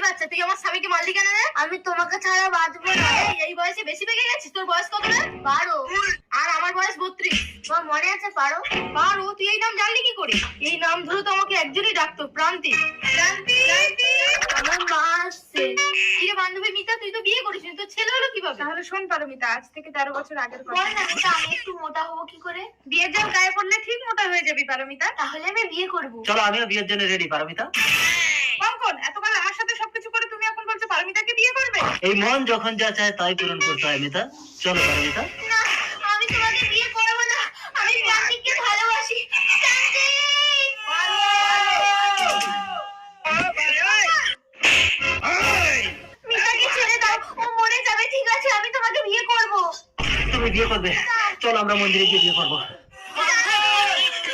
বাচ্চা, তুই আমার স্বামীকে মারলি কেন রে? আমি তোমাকে ছাড়া বাঁচবো না। এই বয়সে বেশি পেকে গেছিস। তোর বয়স কত রে? 12। আর আমার বয়স 32। তোমার মনে আছে পারো? পারো? তুই এই নাম জানলি কি করে? এই নাম ধরে তো আমাকে একজনই ডাকতো, প্রান্তি। প্রান্তি, আমার মা আসছে। কিরে বান্ধবী মিতা, তুই তো বিয়ে করিসনি, তোর ছেলে হলো কিভাবে? তাহলে শোন পারমিতা, আজ থেকে 13 বছর আগের কথা। বল না মিতা, আমি একটু মোটা হবো কি করে? বিয়ের জল গায়ে পড়লে ঠিক মোটা হয়ে যাবি পারমিতা। তাহলে আমি বিয়ে করব। চলো আমিও বিয়ের জন্য রেডি পারমিতা। কখন এতকাল আমার সাথে সবকিছু করে তুমি এখন বলছো পারমিতাকে বিয়ে করবে? এই মন যখন যা চায় তাই পূরণ করতে হয় মিতা। চলো পারমিতা। না, আমি তোমাকে বিয়ে করব না। আমি প্রান্তিককে ভালোবাসি। প্রান্তিক! মিতাকে ছেড়ে দাও, ও মরে যাবে। ঠিক আছে, আমি তোমাকে বিয়ে করব। তুমি বিয়ে করবে? চলো আমরা মন্দিরে গিয়ে বিয়ে করবো।